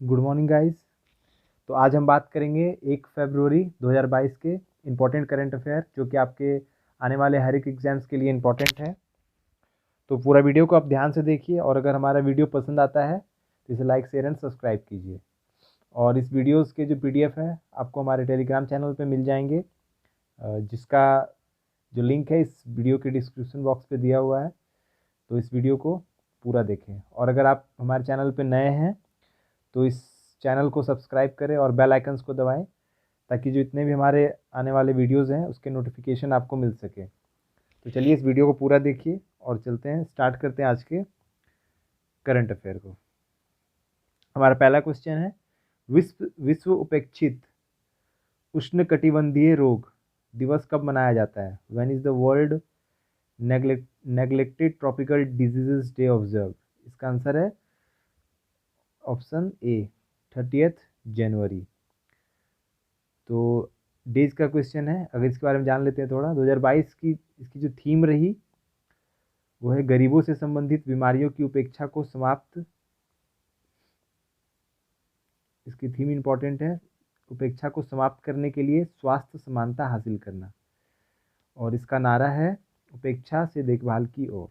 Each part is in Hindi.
Good morning guys. तो आज हम बात करेंगे 1 फरवरी 2022 के इम्पोर्टेंट करंट अफेयर जो कि आपके आने वाले हर एक एग्जाम्स के लिए इम्पोर्टेंट है। तो पूरा वीडियो को आप ध्यान से देखिए और अगर हमारा वीडियो पसंद आता है तो इसे लाइक शेयर एंड सब्सक्राइब कीजिए। और इस वीडियोस के जो PDF है आपको हमारे टेलीग्राम चैनल पे मिल जाएंगे, जिसका जो लिंक है इस वीडियो के डिस्क्रिप्शन बॉक्स पे दिया हुआ है। तो इस वीडियो को पूरा देखें और अगर आप हमारे चैनल पे नए हैं तो इस चैनल को सब्सक्राइब करें और बेल आइकन्स को दबाएं ताकि जो इतने भी हमारे आने वाले वीडियोस हैं उसके नोटिफिकेशन आपको मिल सके। तो चलिए इस वीडियो को पूरा देखिए और चलते हैं, स्टार्ट करते हैं आज के करंट अफेयर को। हमारा पहला क्वेश्चन है, विश्व उपेक्षित उष्णकटिबंधीय रोग दिवस कब मनाया जाता है? When is the world neglected tropical diseases day observe? इसका आंसर है ऑप्शन ए 30 जनवरी। तो डेज का क्वेश्चन है, अगर इसके बारे में जान लेते हैं थोड़ा। 2022 की इसकी जो थीम रही वो है गरीबों से संबंधित बीमारियों की उपेक्षा को समाप्त। इसकी थीम इंपॉर्टेंट है, उपेक्षा को समाप्त करने के लिए स्वास्थ्य समानता हासिल करना। और इसका नारा है उपेक्षा से देखभाल की ओर।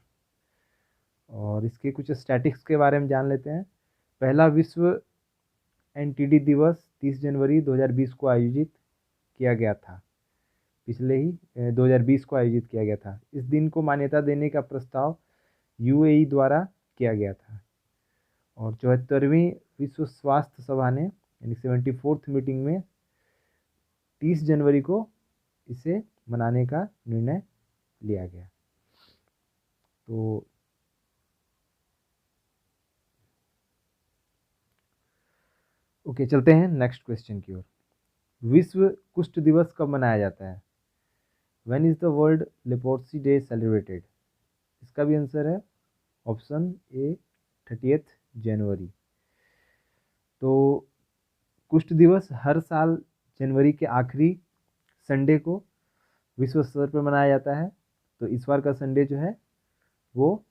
और इसके कुछ स्टैटिक्स के बारे में जान लेते हैं। पहला विश्व NTD दिवस 30 जनवरी 2020 को आयोजित किया गया था। पिछले ही 2020 को आयोजित किया गया था। इस दिन को मान्यता देने का प्रस्ताव UAE द्वारा किया गया था। और 74वीं विश्व स्वास्थ्य सभा ने यानी 74th मीटिंग में 30 जनवरी को इसे मनाने का निर्णय लिया गया। तो ओके, चलते हैं नेक्स्ट क्वेश्चन की ओर। विश्व कुष्ठ दिवस कब मनाया जाता है? When is the world leprosy day celebrated? इसका भी आंसर है ऑप्शन ए 30 जनवरी। तो कुष्ठ दिवस हर साल जनवरी के आखिरी संडे को विश्व स्तर पर मनाया जाता है। तो इस बार का संडे जो है वो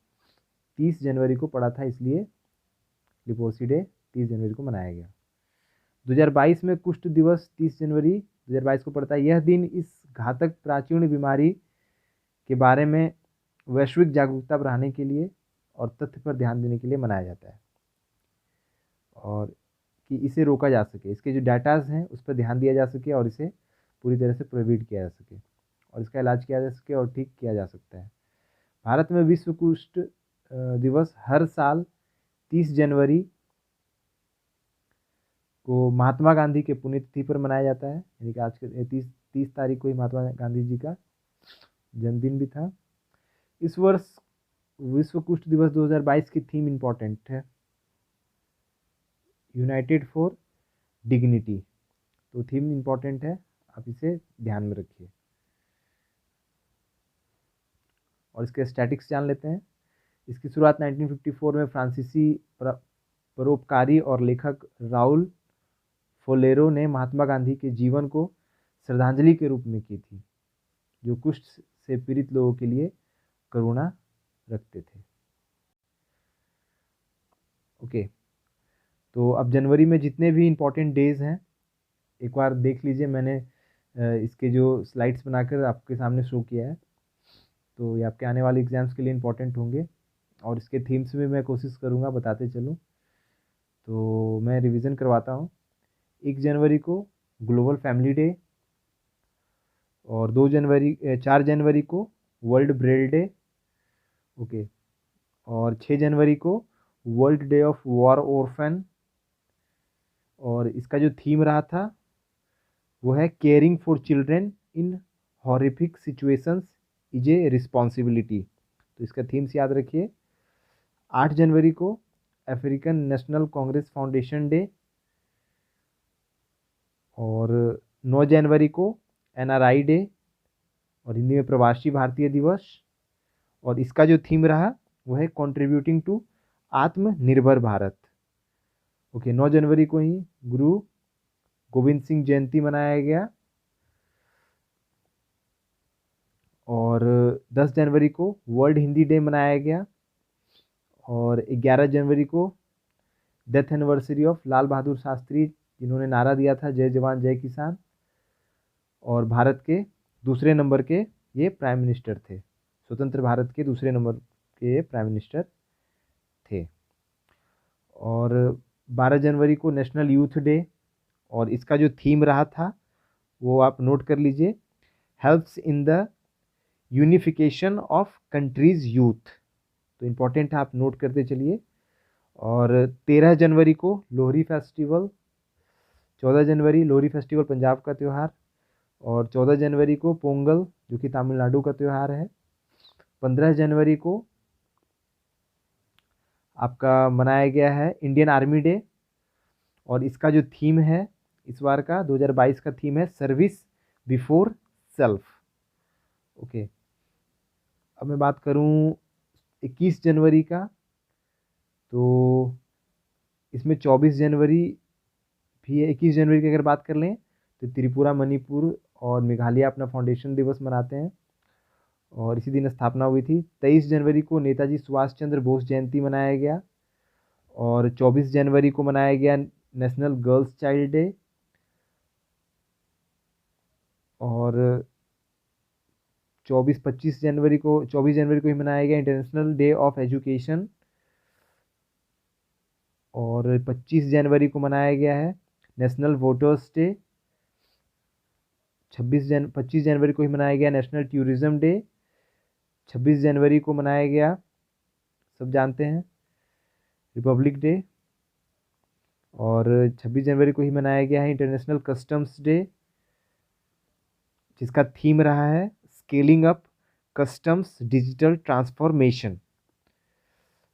30 जनवरी को पड़ा था, इसलिए लेप्रोसी डे 30 जनवरी को मनाया गया। 2022 में कुष्ठ दिवस 30 जनवरी 2022 को पड़ता है। यह दिन इस घातक प्राचीन बीमारी के बारे में वैश्विक जागरूकता बढ़ाने के लिए और तथ्य पर ध्यान देने के लिए मनाया जाता है और कि इसे रोका जा सके, इसके जो डाटाज हैं उस पर ध्यान दिया जा सके और इसे पूरी तरह से प्रिवेंट किया जा सके और इसका इलाज किया जा सके और ठीक किया जा सकता है। भारत में विश्व कुष्ठ दिवस हर साल 30 जनवरी को महात्मा गांधी के पुण्यतिथि पर मनाया जाता है, यानी कि आज के 30 तारीख को ही महात्मा गांधी जी का जन्मदिन भी था। इस वर्ष विश्व कुष्ठ दिवस 2022 की थीम इंपॉर्टेंट है, यूनाइटेड फॉर डिग्निटी। तो थीम इंपॉर्टेंट है, आप इसे ध्यान में रखिए। और इसके स्टैटिक्स जान लेते हैं। इसकी शुरुआत 1954 में फ्रांसीसी परोपकारी और लेखक राउल फोलेरो ने महात्मा गांधी के जीवन को श्रद्धांजलि के रूप में की थी, जो कुष्ठ से पीड़ित लोगों के लिए करुणा रखते थे। ओके, तो अब जनवरी में जितने भी इम्पोर्टेंट डेज हैं एक बार देख लीजिए। मैंने इसके जो स्लाइड्स बनाकर आपके सामने शो किया है, तो ये आपके आने वाले एग्जाम्स के लिए इम्पोर्टेंट होंगे और इसके थीम्स भी मैं कोशिश करूँगा बताते चलूँ। तो मैं रिवीजन करवाता हूँ। 1 जनवरी को ग्लोबल फैमिली डे और 4 जनवरी को वर्ल्ड ब्रेल डे। ओके, और 6 जनवरी को world day of war orphan. और इसका जो थीम रहा था वो है caring for children in horrific situations is a responsibility. तो इसका थीम्स याद रखिए। 8 जनवरी को African national Congress foundation day और 9 जनवरी को NRI डे और हिंदी में प्रवासी भारतीय दिवस। और इसका जो थीम रहा वो है कंट्रीब्यूटिंग टू आत्मनिर्भर भारत। ओके, 9 जनवरी को ही गुरु गोविंद सिंह जयंती मनाया गया और 10 जनवरी को वर्ल्ड हिंदी डे मनाया गया और 11 जनवरी को death anniversary of Lal Bahadur Shastri, जिन्होंने नारा दिया था जय जवान जय किसान, और भारत के दूसरे नंबर के ये प्राइम मिनिस्टर थे, स्वतंत्र भारत के दूसरे नंबर के ये प्राइम मिनिस्टर थे। और 12 जनवरी को नेशनल यूथ डे, और इसका जो थीम रहा था वो आप नोट कर लीजिए, helps in the unification of countries youth. तो इम्पोर्टेंट है, आप नोट करते चलिए। और 13 जनवरी को लोहरी फेस्टिवल, 14 जनवरी लोहरी फेस्टिवल पंजाब का त्यौहार, और 14 जनवरी को पोंगल जो कि तमिलनाडु का त्यौहार है। 15 जनवरी को आपका मनाया गया है इंडियन आर्मी डे, और इसका जो थीम है इस बार का 2022 का थीम है सर्विस बिफोर सेल्फ। ओके, अब मैं बात करूं 21 जनवरी का, तो इसमें 24 जनवरी भी है। 21 जनवरी की अगर बात कर लें तो त्रिपुरा, मणिपुर और मेघालय अपना फाउंडेशन दिवस मनाते हैं, और इसी दिन स्थापना हुई थी। 23 जनवरी को नेताजी सुभाष चंद्र बोस जयंती मनाया गया, और 24 जनवरी को मनाया गया नेशनल गर्ल्स चाइल्ड डे, और 24 जनवरी को ही मनाया गया इंटरनेशनल डे ऑफ एजुकेशन, और 25 जनवरी को मनाया गया है नेशनल वोटर्स डे। 25 जनवरी को ही मनाया गया नेशनल टूरिज्म डे। 26 जनवरी को मनाया गया, सब जानते हैं, रिपब्लिक डे, और 26 जनवरी को ही मनाया गया है इंटरनेशनल कस्टम्स डे, जिसका थीम रहा है scaling up customs digital transformation.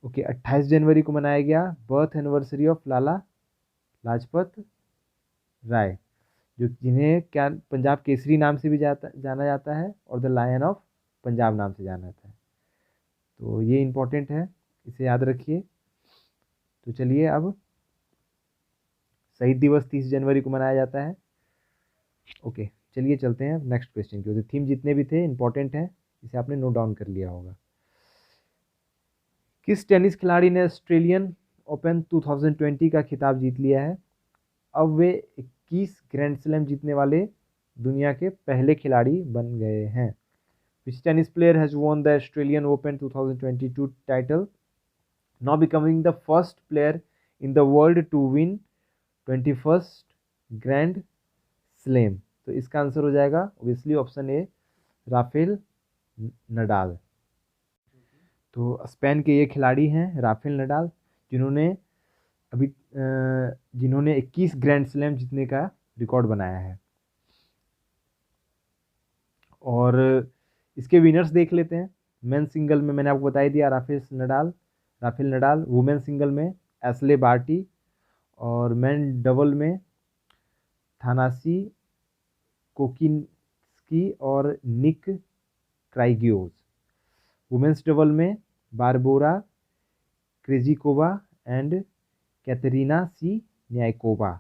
Okay, 28 जनवरी को मनाया गया birth anniversary of Lala Lajpat Rai, जो जिन्हें क्या पंजाब केसरी नाम से भी जाना जाता है, और द लायन ऑफ पंजाब नाम से जाना जाता है। तो ये इम्पोर्टेंट है, इसे याद रखिए। तो चलिए, अब शहीद दिवस 30 जनवरी को मनाया जाता है। ओके, चलिए चलते हैं नेक्स्ट क्वेश्चन की ओर। थीम जितने भी थे इंपॉर्टेंट है, इसे आपने नोट डाउन कर लिया होगा। किस टेनिस खिलाड़ी ने ऑस्ट्रेलियन ओपन 2020 का खिताब जीत लिया है? अब वे 21 ग्रैंड स्लैम जीतने वाले दुनिया के पहले खिलाड़ी बन गए हैं। Which tennis player has won the Australian Open 2022 title, now becoming the first player in the world to win 21st Grand Slam? तो इसका आंसर हो जाएगा obviously option A, Rafael Nadal. तो स्पेन के ये खिलाड़ी हैं राफेल नडाल, जिन्होंने अभी जिन्होंने 21 ग्रैंड स्लैम जीतने का रिकॉर्ड बनाया है। और इसके विनर्स देख लेते हैं। मेन सिंगल में मैंने आपको बता ही दिया राफेल नडाल। वुमेन सिंगल में एस्ले बार्टी, और मेन डबल में थानासी कोकिन्स्की और निक क्राइगियोस। वुमेन्स डबल में बारबोरा क्रेजिकोवा एंड कैतरीना सी न्यायकोवा।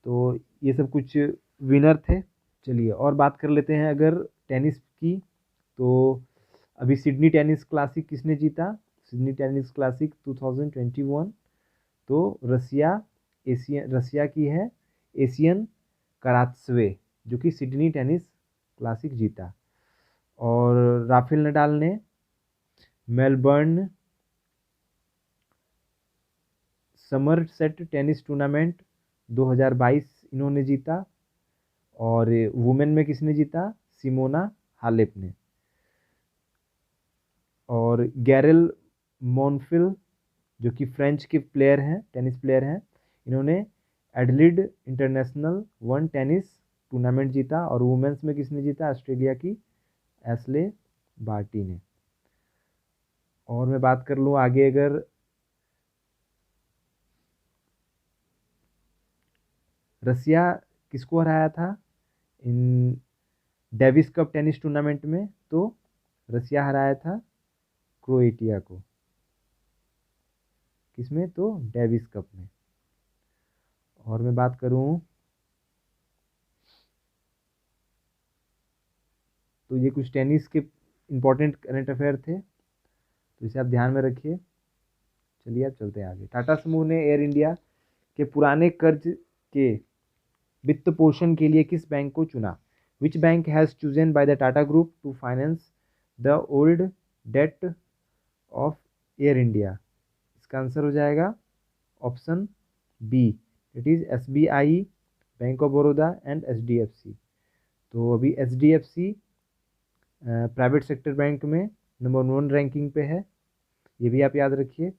तो ये सब कुछ विनर थे। चलिए और बात कर लेते हैं अगर टेनिस की, तो अभी सिडनी टेनिस क्लासिक किसने जीता? सिडनी टेनिस क्लासिक 2021, तो रसिया की है एशियन करात्सवे, जो कि सिडनी टेनिस क्लासिक जीता। और राफेल नडाल ने मेलबर्न समरसेट टेनिस टूर्नामेंट 2022 इन्होंने जीता। और वुमेन में किसने जीता? सिमोना हालेप ने। और गैरेल मोनफिल, जो कि फ्रेंच के प्लेयर हैं, टेनिस प्लेयर हैं, इन्होंने एडलिड इंटरनेशनल वन टेनिस टूर्नामेंट जीता। और वुमेन्स में किसने जीता? ऑस्ट्रेलिया की एस्ले बार्टी ने। और मैं बात कर लूँ आगे, अगर रसिया किसको हराया था इन डेविस कप टेनिस टूर्नामेंट में? तो रसिया हराया था क्रोएटिया को। किसमें? तो डेविस कप में। और मैं बात करूं तो ये कुछ टेनिस के इम्पोर्टेंट करंट अफेयर थे, तो इसे आप ध्यान में रखिए। चलिए अब चलते हैं आगे। टाटा समूह ने एयर इंडिया के पुराने कर्ज के वित्त पोषण के लिए किस बैंक को चुना? Which bank has chosen by the Tata group to finance the old debt of Air India? इसका आंसर हो जाएगा option B, it is SBI, Bank of Baroda and HDFC। तो अभी HDFC प्राइवेट सेक्टर बैंक में नंबर 1 रैंकिंग पे है, ये भी आप याद रखिए।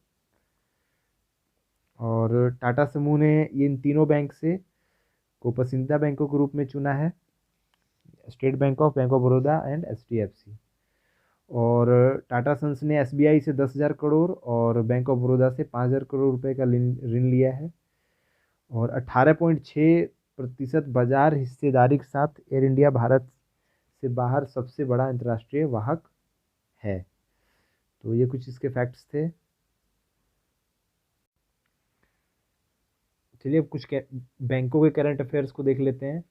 और टाटा समूह ने इन तीनों बैंक से को पसंदीदा बैंकों के रूप में चुना है, state bank of Baroda and HDFC। और टाटा सन्स ने SBI से 10,000 करोड़ और बैंक ऑफ बड़ौदा से 5,000 करोड़ रुपए का ऋण लिया है। और 18.6% बाजार हिस्सेदारी के साथ एयर इंडिया भारत से बाहर सबसे बड़ा अंतर्राष्ट्रीय वाहक है। तो ये कुछ इसके फैक्ट्स थे। चलिए अब कुछ बैंकों के करंट अफेयर्स को देख लेते हैं।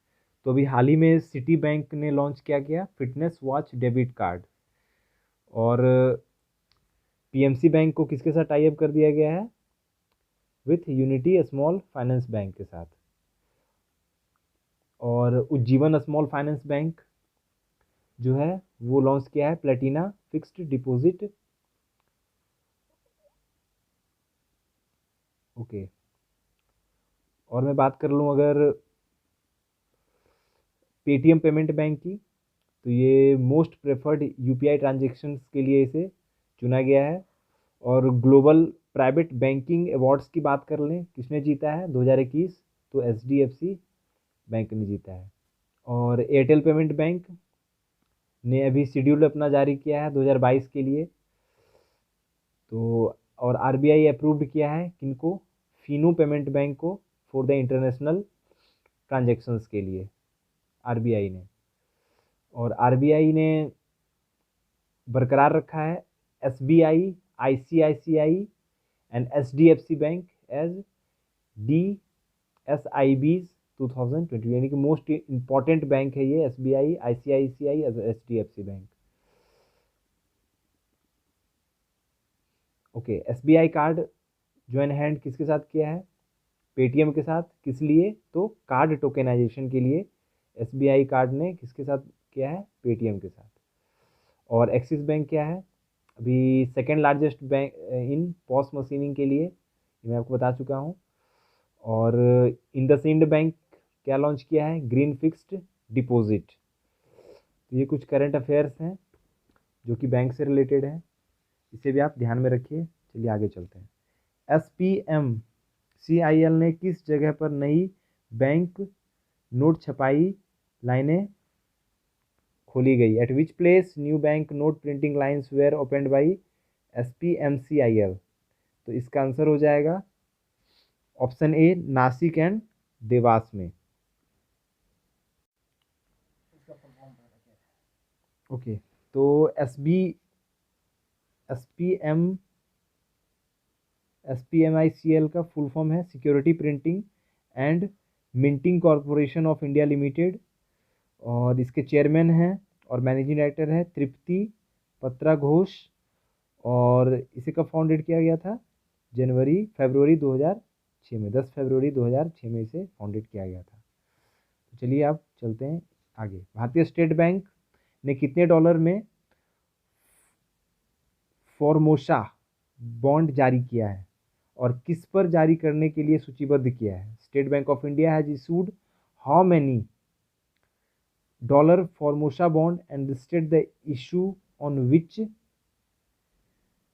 तो अभी हाल ही में सिटी बैंक ने लॉन्च किया गया फिटनेस वॉच डेबिट कार्ड। और PMC बैंक को किसके साथ टाई अप कर दिया गया है? With unity small finance bank के साथ। और उज्जीवन स्मॉल फाइनेंस बैंक जो है वो लॉन्च किया है प्लेटिना फिक्स्ड डिपॉजिट। ओके, और मैं बात कर लूँ अगर पेटीएम पेमेंट बैंक की, तो ये मोस्ट प्रेफर्ड UPI ट्रांजेक्शन्स के लिए इसे चुना गया है। और ग्लोबल प्राइवेट बैंकिंग अवार्ड्स की बात कर लें, किसने जीता है 2021? तो HDFC बैंक ने जीता है। और एयरटेल पेमेंट बैंक ने अभी शेड्यूल अपना जारी किया है 2022 के लिए। तो और RBI अप्रूव्ड किया है किनको? फिनो पेमेंट बैंक को फॉर द इंटरनेशनल ट्रांजेक्शन्स के लिए, RBI ने। और RBI ने बरकरार रखा है SBI, ICICI and HDFC bank as DSIBs 2020, यानी कि मोस्ट इंपॉर्टेंट बैंक है ये SBI, ICICI, HDFC bank. Okay, SBI card join hand किसके साथ किया है? पेटीएम के साथ। किस लिए? तो कार्ड टोकेनाइजेशन के लिए SBI कार्ड ने किसके साथ किया है? पेटीएम के साथ। और एक्सिस बैंक क्या है? अभी सेकेंड लार्जेस्ट बैंक इन पॉस मशीनिंग के लिए, मैं आपको बता चुका हूँ। और इंडसइंड बैंक क्या लॉन्च किया है? Green fixed deposit. तो ये कुछ करंट अफेयर्स हैं जो कि बैंक से रिलेटेड हैं, इसे भी आप ध्यान में रखिए। चलिए आगे चलते हैं। SPMCIL ने किस जगह पर नई बैंक नोट छपाई लाइनें खोली गई? At which place new bank note printing lines were opened by SPMCIL? तो इसका आंसर हो जाएगा option A, Nashik and Dewas में। ओके, तो SPMICL का फुल फॉर्म है Security Printing and Minting Corporation of India Limited. और इसके चेयरमैन हैं और मैनेजिंग डायरेक्टर है तृप्ति पत्रा घोष। और इसे कब फाउंडेड किया गया था? फरवरी 2006 में, 10 फरवरी 2006 में इसे फाउंडेड किया गया था। तो चलिए आप चलते हैं आगे। भारतीय स्टेट बैंक ने कितने डॉलर में फॉर्मोसा बॉन्ड जारी किया है और किस पर जारी करने के लिए सूचीबद्ध किया है? State bank of India has issued how many dollar Formosa bond and listed the issue on which?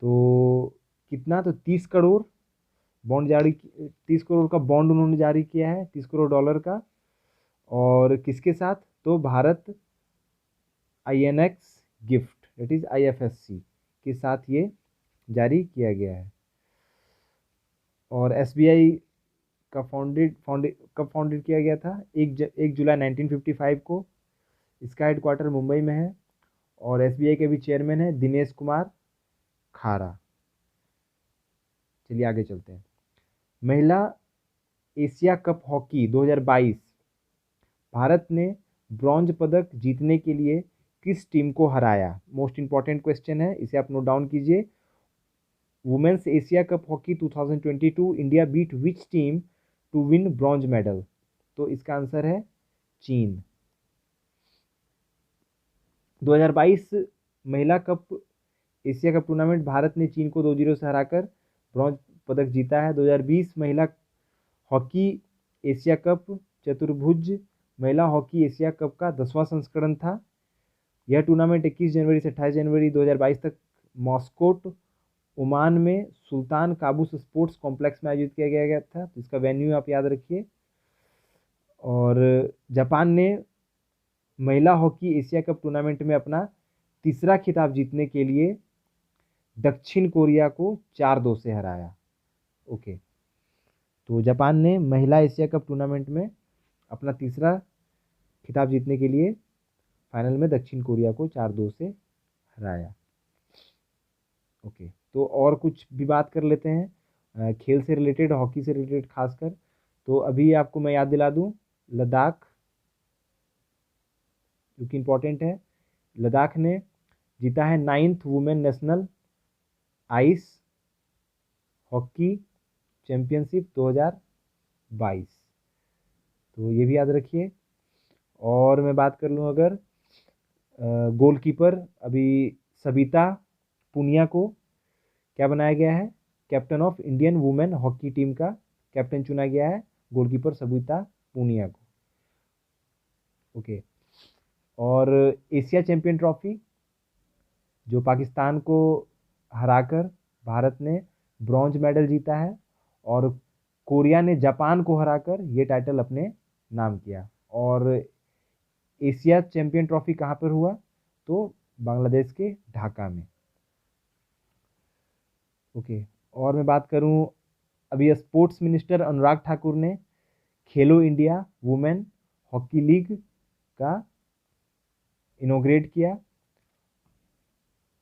तो कितना? तो 30 करोड़ बॉन्ड जारी, 30 करोड़ का बॉन्ड उन्होंने जारी किया है, 30 करोड़ डॉलर का। और किसके साथ? तो Bharat INX gift, that is IFSC के साथ ये जारी किया गया है। और SBI का कब फाउंडेड किया गया था? 1 जुलाई 1955 को। इसका हेडक्वार्टर मुंबई में है। और SBI के भी चेयरमैन है दिनेश कुमार खारा। चलिए आगे चलते हैं। महिला एशिया कप हॉकी 2022 भारत ने ब्रॉन्ज पदक जीतने के लिए किस टीम को हराया? मोस्ट इंपॉर्टेंट क्वेश्चन है, इसे आप नोट डाउन कीजिए। Women's Asia Cup hockey 2022 India beat which team to win bronze medal? तो इसका आंसर है चीन। 2022 महिला cup Asia Cup tournament Bharat ने चीन को 2-0 से हराकर ब्रॉन्ज पदक जीता है। 2020 महिला हॉकी एशिया कप चतुर्भुज महिला हॉकी एशिया कप का 10वां संस्करण था। यह टूर्नामेंट 21 जनवरी से 28 जनवरी 2022 तक मॉस्कोट ओमान में सुल्तान काबूस स्पोर्ट्स कॉम्प्लेक्स में आयोजित किया गया था। तो इसका वेन्यू आप याद रखिए। और जापान ने महिला हॉकी एशिया कप टूर्नामेंट में अपना तीसरा खिताब जीतने के लिए दक्षिण कोरिया को 4-2 से हराया। ओके, तो जापान ने महिला एशिया कप टूर्नामेंट में अपना तीसरा खिताब जीतने के लिए फाइनल में दक्षिण कोरिया को 4-2 से हराया। ओके, तो और कुछ भी बात कर लेते हैं खेल से रिलेटेड, हॉकी से रिलेटेड खासकर। तो अभी आपको मैं याद दिला दूं, लद्दाख जो कि इम्पोर्टेंट है, लद्दाख ने जीता है 9th women national ice hockey championship 2022। तो ये भी याद रखिए। और मैं बात कर लूँ अगर गोलकीपर, अभी सबिता पुनिया को क्या बनाया गया है? Captain of Indian women hockey team का कैप्टन चुना गया है, गोलकीपर सबिता पुनिया को। ओके, और एशिया चैंपियन ट्रॉफी जो पाकिस्तान को हराकर भारत ने ब्रॉन्ज मेडल जीता है, और कोरिया ने जापान को हराकर ये टाइटल अपने नाम किया। और एशिया चैंपियन ट्रॉफी कहाँ पर हुआ? तो बांग्लादेश के ढाका में। ओके, और मैं बात करूं, अभी स्पोर्ट्स मिनिस्टर अनुराग ठाकुर ने खेलो इंडिया वुमेन हॉकी लीग का इनॉग्रेट किया।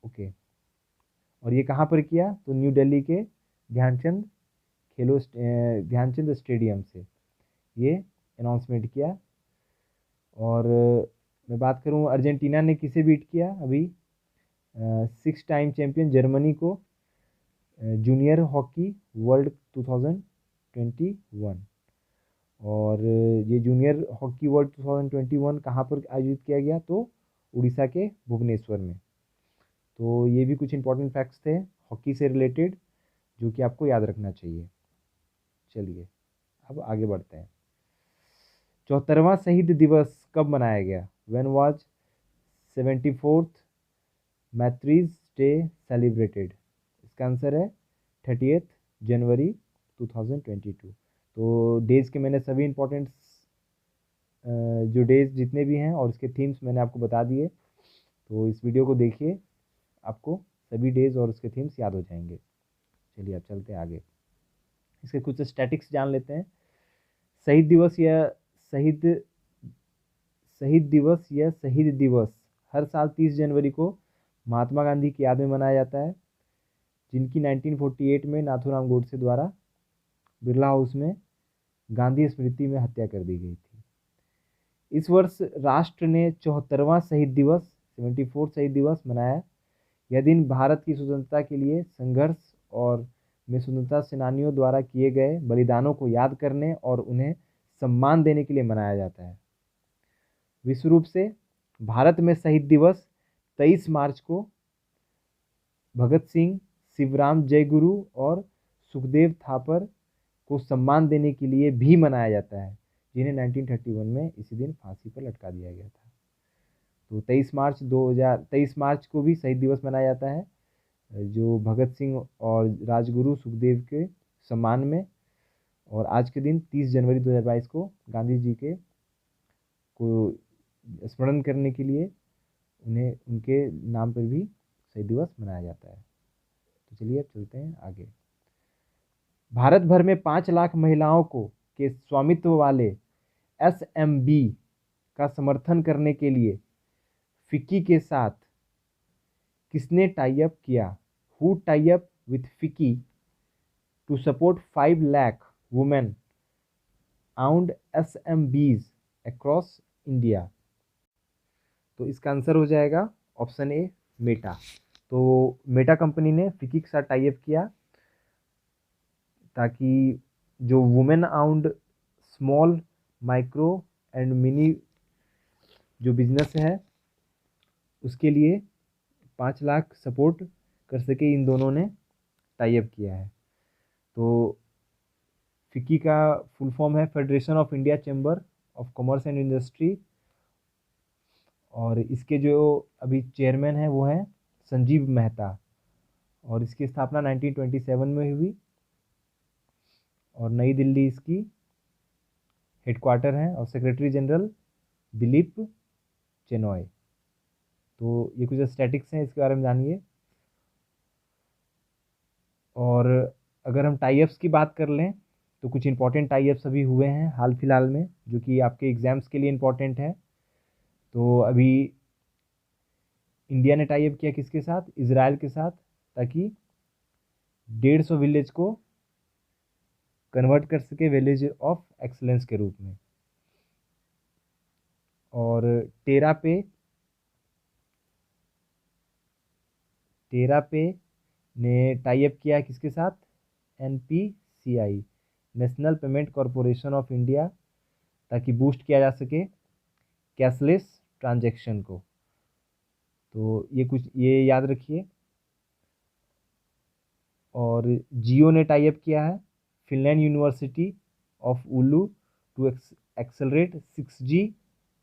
ओके, और ये कहाँ पर किया? तो न्यू दिल्ली के ध्यानचंद स्टेडियम से ये अनाउंसमेंट किया। और मैं बात करूं, अर्जेंटीना ने किसे बीट किया? अभी 6 टाइम चैंपियन जर्मनी को जूनियर हॉकी वर्ल्ड 2021। और ये जूनियर हॉकी वर्ल्ड 2021 कहाँ पर आयोजित किया गया? तो उड़ीसा के भुवनेश्वर में। तो ये भी कुछ इंपॉर्टेंट फैक्ट्स थे हॉकी से रिलेटेड जो कि आपको याद रखना चाहिए। चलिए अब आगे बढ़ते हैं। 74वां शहीद दिवस कब मनाया गया? When was 74th martyrs day celebrated? इसका आंसर है 30th जनवरी 2022। तो डेज के मैंने सभी इंपॉर्टेंट जो डेज जितने भी हैं और उसके थीम्स मैंने आपको बता दिए। तो इस वीडियो को देखिए, आपको सभी डेज और उसके थीम्स याद हो जाएंगे। चलिए अब चलते हैं आगे, इसके कुछ स्टैटिक्स जान लेते हैं। शहीद दिवस या शहीद दिवस हर साल 30 जनवरी को महात्मा गांधी की याद में मनाया जाता है, जिनकी 1948 में नाथूराम गोडसे द्वारा बिरला हाउस में गांधी स्मृति में हत्या कर दी गई थी। इस वर्ष राष्ट्र ने 74वां शहीद दिवस 74th शहीद दिवस मनाया। यह दिन भारत की स्वतंत्रता के लिए संघर्ष और में स्वतंत्रता सेनानियों द्वारा किए गए बलिदानों को याद करने और उन्हें सम्मान देने के लिए मनाया जाता है। विश्व रूप से भारत में शहीद दिवस 23 मार्च को भगत सिंह, शिवराम जयगुरु और सुखदेव थापर को सम्मान देने के लिए भी मनाया जाता है, जिन्हें 1931 में इसी दिन फांसी पर लटका दिया गया था। तो 23 मार्च को भी शहीद दिवस मनाया जाता है, जो भगत सिंह और राजगुरु सुखदेव के सम्मान में। और आज के दिन 30 जनवरी 2022 को गांधी जी के को स्मरण करने के लिए उन्हें उनके नाम पर भी शहीद दिवस मनाया जाता है। तो चलिए अब चलते हैं आगे। भारत भर में 5 लाख महिलाओं को के स्वामित्व वाले SMB का समर्थन करने के लिए फिक्की के साथ किसने टाई अप किया? Who tie up with FICCI to support 5 lakh women around SMBs across India? तो इसका आंसर हो जाएगा ऑप्शन ए, मेटा। तो मेटा कंपनी ने फिक्की के साथ टाई अप किया ताकि जो women around small micro and mini जो बिजनेस है उसके लिए 5 लाख सपोर्ट कर सके। इन दोनों ने टाई अप किया है। तो फिक्की का फुल फॉर्म है federation of India chamber of commerce and industry, और इसके जो अभी चेयरमैन है वो हैं संजीव मेहता, और इसकी स्थापना 1927 में हुई, और नई दिल्ली इसकी हेडक्वार्टर है, और सेक्रेटरी जनरल दिलीप चेनॉय। तो ये कुछ स्टैटिक्स हैं, इसके बारे में जानिए। और अगर हम टाई अप्स की बात कर लें तो कुछ इंपॉर्टेंट टाई अप्स अभी हुए हैं हाल फिलहाल में, जो कि आपके एग्ज़ाम्स के लिए इंपॉर्टेंट है। तो अभी इंडिया ने टाई अप किया किसके साथ? इजराइल के साथ, ताकि 150 विलेज को कन्वर्ट कर सके विलेज ऑफ एक्सलेंस के रूप में। और टेरा पे ने टाई अप किया किसके साथ? NPCI, national payment corporation of India, ताकि बूस्ट किया जा सके कैशलेस ट्रांजैक्शन को। तो ये याद रखिए। और जियो ने टाई अप किया है Finland university of Oulu to accelerate 6G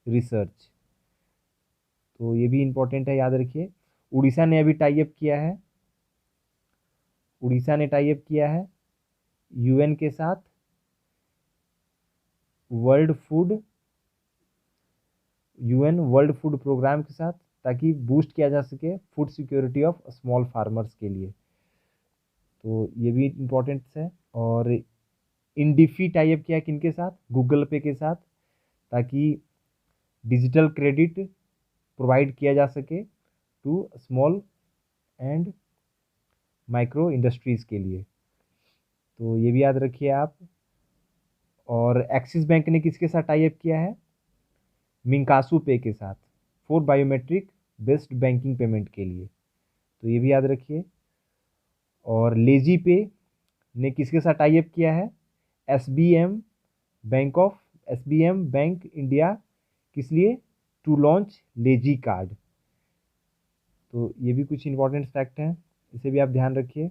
research. तो ये भी इम्पोर्टेंट है, याद रखिए। उड़ीसा ने अभी टाई अप किया है, यूएन के साथ यूएन वर्ल्ड फूड प्रोग्राम के साथ, ताकि बूस्ट किया जा सके food security of small farmers के लिए। तो ये भी इम्पोर्टेंट है। और इंडिफी टाई अप किया किनके साथ? गूगल पे के साथ, ताकि डिजिटल क्रेडिट प्रोवाइड किया जा सके to small and micro industries के लिए। तो ये भी याद रखिए आप। और एक्सिस बैंक ने किसके साथ टाई अप किया है? मिंकासू पे के साथ, for biometric based banking payment के लिए। तो ये भी याद रखिए। और लेजी पे ने किसके साथ टाई अप किया है? SBM bank India. किस लिए? To launch lazy card. तो ये भी कुछ इंपॉर्टेंट फैक्ट हैं, इसे भी आप ध्यान रखिए।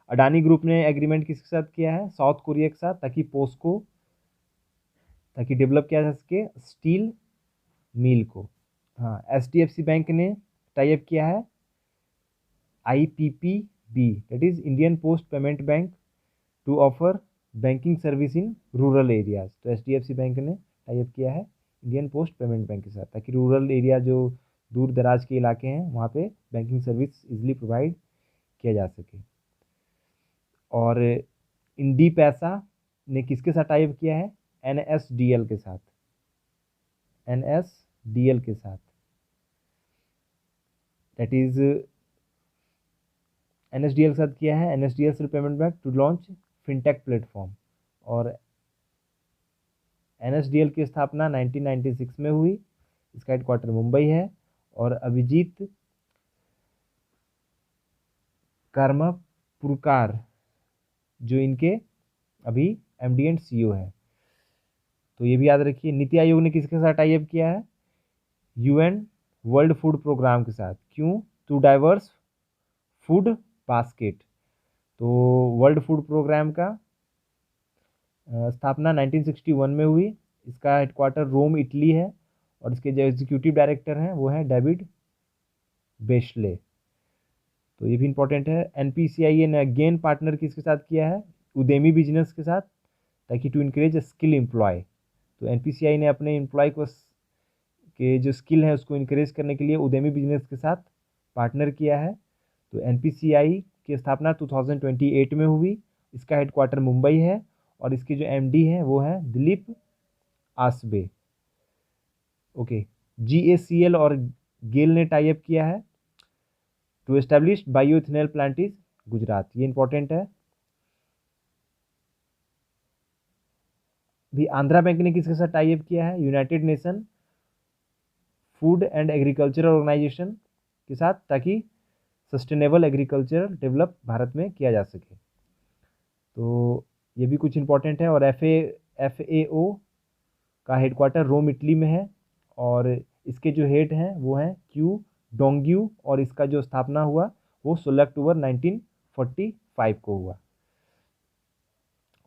अडानी ग्रुप ने एग्रीमेंट किसके साथ किया है? साउथ कोरिया के साथ, ताकि डेवलप किया जा सके स्टील मिल को। हाँ, HDFC बैंक ने टाई अप किया है IPPB, that is Indian Post Payment bank, to offer banking service in rural areas. तो HDFC बैंक ने टाई अप किया है इंडियन पोस्ट पेमेंट बैंक के साथ, ताकि रूरल एरिया जो दूर दराज के इलाके हैं वहाँ पे बैंकिंग सर्विस इजीली प्रोवाइड किया जा सके। और इंडी पैसा ने किसके साथ टाई अप किया है? NSDL के साथ, दैट इज NSDL के साथ किया है, NSDL payment bank to launch fintech platform. और NSDL की स्थापना 1996 में हुई, इसका हेडक्वार्टर मुंबई है। और अभिजीत कर्मपुरकार जो इनके अभी MD एंड CEO है। तो ये भी याद रखिए। नीति आयोग ने किसके साथ टाई अप किया है? UN वर्ल्ड फूड प्रोग्राम के साथ। क्यों? To diverse food basket. तो वर्ल्ड फूड प्रोग्राम का स्थापना 1961 में हुई, इसका हेडक्वार्टर रोम इटली है, और इसके जो एग्जीक्यूटिव डायरेक्टर हैं वो हैं डेविड बेशले। तो ये भी इंपॉर्टेंट है। NPCI ने अगेन पार्टनर किसके साथ किया है? उदेमी बिजनेस के साथ, ताकि टू इनक्रेज स्किल एम्प्लॉय। तो NPCI ने अपने एम्प्लॉय को के जो स्किल है उसको इनक्रेज करने के लिए उदेमी बिजनेस के साथ पार्टनर किया है। तो NPCI की स्थापना 2028 में हुई, इसका हेडक्वार्टर मुंबई है, और इसके जो MD हैं वो हैं दिलीप आसबे। ओके। GACL और गेल ने टाई अप किया है to establish bioethanol plant is Gujarat. ये इंपॉर्टेंट है। भी आंध्रा बैंक ने किसके साथ टाई अप किया है? United Nation Food and Agricultural Organization के साथ, ताकि सस्टेनेबल एग्रीकल्चर डेवलप भारत में किया जा सके। तो ये भी कुछ इंपॉर्टेंट है। और FAO का हेडक्वार्टर रोम इटली में है, और इसके जो हेड हैं वो हैं क्यू डोंग्यू, और इसका जो स्थापना हुआ वो 16 अक्टूबर 1945 को हुआ।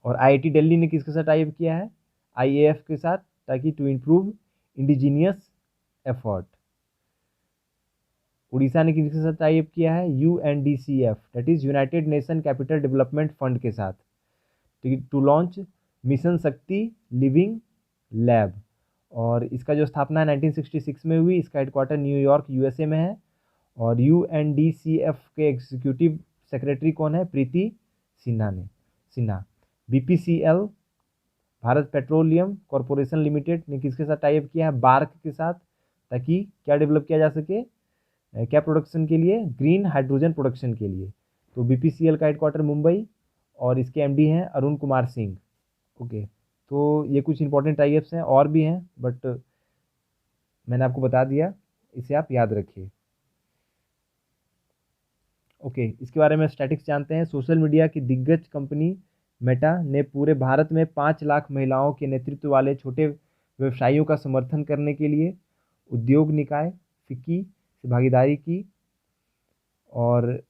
और IIT दिल्ली ने किसके साथ टाइप किया है? IAF के साथ, ताकि to improve indigenous effort. Orissa ने किसके साथ टाइप किया है? UNDCF, that is United Nation Capital Development Fund के साथ, to launch Mission Shakti Living Lab. और इसका जो स्थापना है 1966 में हुई। इसका हेडक्वार्टर न्यूयॉर्क USA में है। और UNDCF के एग्जीक्यूटिव सेक्रेटरी कौन है? Preeti Sinha. BPCL, Bharat petroleum corporation limited ने किसके साथ टाइप किया है? बार्क के साथ, ताकि क्या डेवलप किया जा सके? क्या प्रोडक्शन के लिए? ग्रीन हाइड्रोजन प्रोडक्शन के लिए। तो BPCL का हेडक्वार्टर मुंबई, और इसके MD हैं अरुण कुमार सिंह। ओके, तो ये कुछ इंपॉर्टेंट टाइप्स हैं, और भी हैं बट मैंने आपको बता दिया, इसे आप याद रखिए। ओके, इसके बारे में स्टैटिक्स जानते हैं। सोशल मीडिया की दिग्गज कंपनी मेटा ने पूरे भारत में 5 लाख महिलाओं के नेतृत्व वाले छोटे व्यवसायियों का समर्थन करने के लिए उद्योग निकाय फिक्की से भागीदारी की। और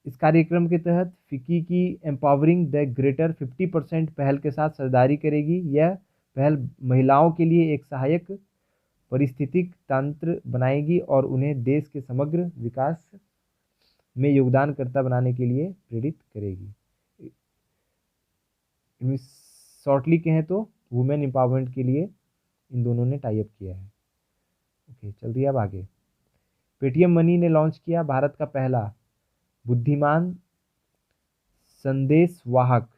इस कार्यक्रम के तहत फिक्की की एम्पावरिंग द ग्रेटर 50% पहल के साथ साझेदारी करेगी। यह पहल महिलाओं के लिए एक सहायक परिस्थितिक तंत्र बनाएगी और उन्हें देश के समग्र विकास में योगदानकर्ता बनाने के लिए प्रेरित करेगी। शॉर्टली कहें तो वुमेन एम्पावरमेंट के लिए इन दोनों ने टाई अप किया है। ओके, चलिए अब आगे। पेटीएम मनी ने लॉन्च किया भारत का पहला बुद्धिमान संदेश वाहक,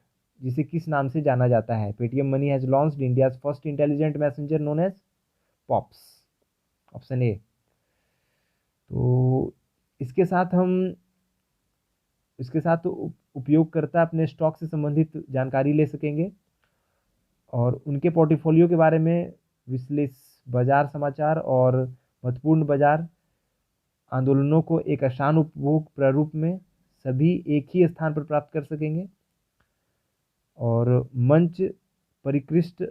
जिसे किस नाम से जाना जाता है? Paytm Money has launched India's first intelligent messenger known as Pops, option A. तो इसके साथ उपयोगकर्ता अपने स्टॉक से संबंधित जानकारी ले सकेंगे, और उनके पोर्टफोलियो के बारे में बाजार समाचार और महत्वपूर्ण बाजार आंदोलनों को एक आसान उपभोग प्रारूप में सभी एक ही स्थान पर प्राप्त कर सकेंगे। और मंच परिष्कृत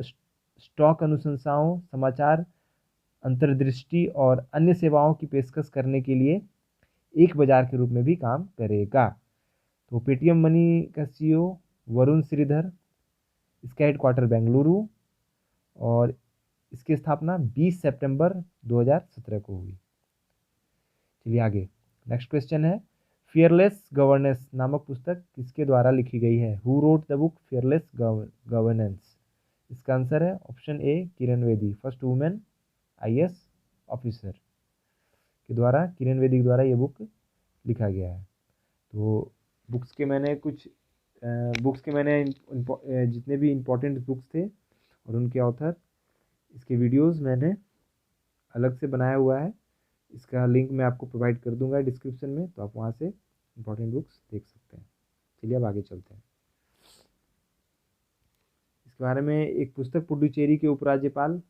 स्टॉक अनुशंसाओं, समाचार अंतर्दृष्टि और अन्य सेवाओं की पेशकश करने के लिए एक बाजार के रूप में भी काम करेगा। तो पेटीएम मनी का CEO वरुण श्रीधर, इसका हेडक्वार्टर बेंगलुरु, और इसकी स्थापना 20 सितंबर 2017 को हुई। चलिए आगे, नेक्स्ट क्वेश्चन है, फियरलेस गवर्नेंस नामक पुस्तक किसके द्वारा लिखी गई है? Who wrote the book fearless governance? इसका आंसर है option A, Kiran Bedi, first women IAS officer के द्वारा, किरण बेदी के द्वारा ये बुक लिखा गया है। तो बुक्स के मैंने जितने भी इम्पोर्टेंट बुक्स थे और उनके ऑथर, इसके वीडियोस मैंने अलग से बनाया हुआ है। इसका लिंक मैं आपको प्रोवाइड कर दूंगा डिस्क्रिप्शन में, तो आप वहाँ से इम्पोर्टेंट बुक्स देख सकते हैं। चलिए अब आगे चलते हैं। इसके बारे में एक पुस्तक, पुडुचेरी के उपराज्यपाल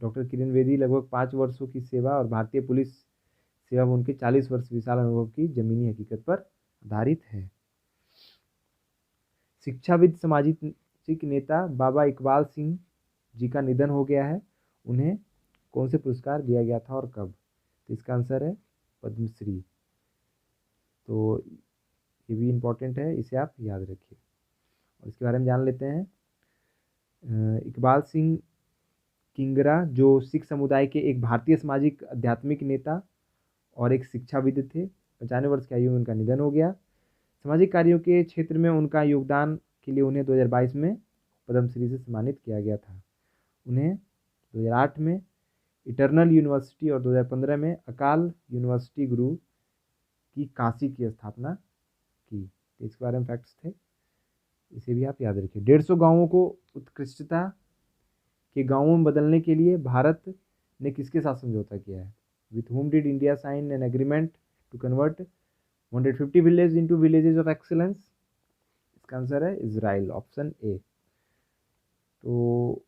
डॉक्टर किरण बेदी लगभग 5 वर्षों की सेवा और भारतीय पुलिस सेवा में उनके 40 वर्ष विशाल अनुभव की जमीनी हकीकत पर आधारित है। शिक्षाविद सामाजिक नेता बाबा इकबाल सिंह जी का निधन हो गया है। उन्हें कौन से पुरस्कार दिया गया था और कब? तो इसका आंसर है पद्मश्री। तो ये भी इम्पोर्टेंट है, इसे आप याद रखिए। और इसके बारे में जान लेते हैं। इकबाल सिंह किंगरा, जो सिख समुदाय के एक भारतीय सामाजिक आध्यात्मिक नेता और एक शिक्षाविद थे, 95 वर्ष की आयु में उनका निधन हो गया। सामाजिक कार्यों के क्षेत्र में उनका योगदान के लिए उन्हें 2022 में पद्मश्री से सम्मानित किया गया था। उन्हें 2008 में इटर्नल यूनिवर्सिटी और 2015 में अकाल यूनिवर्सिटी गुरु की काशी की स्थापना की। तो इसके बारे में फैक्ट्स थे, इसे भी आप याद रखिए। 150 गांवों को उत्कृष्टता के गांवों में बदलने के लिए भारत ने किसके साथ समझौता किया है? With whom did India sign an agreement to convert 150 villages into villages of excellence? इसका आंसर है इजराइल, ऑप्शन ए। तो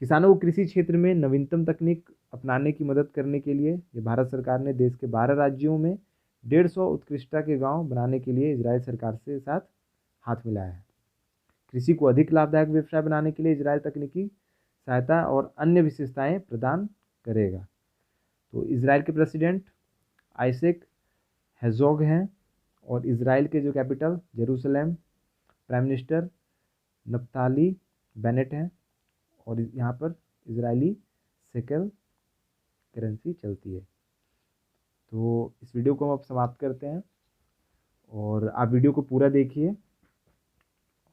किसानों को कृषि क्षेत्र में नवीनतम तकनीक अपनाने की मदद करने के लिए ये भारत सरकार ने देश के 12 राज्यों में 150 उत्कृष्टता के गांव बनाने के लिए इजराइल सरकार से साथ हाथ मिलाया है। कृषि को अधिक लाभदायक व्यवसाय बनाने के लिए इजराइल तकनीकी सहायता और अन्य विशेषताएं प्रदान करेगा। तो इजराइल के प्रेसिडेंट आइसेक हेजोग हैं और इजराइल के जो capital Jerusalem, prime minister Naftali Bennett हैं और यहाँ पर इजरायली शेकेल करेंसी चलती है। तो इस वीडियो को हम अब समाप्त करते हैं और आप वीडियो को पूरा देखिए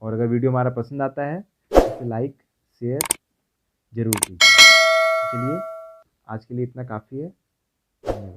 और अगर वीडियो हमारा पसंद आता है तो इसे लाइक शेयर ज़रूर कीजिए। चलिए आज के लिए इतना काफ़ी है। धन्यवाद।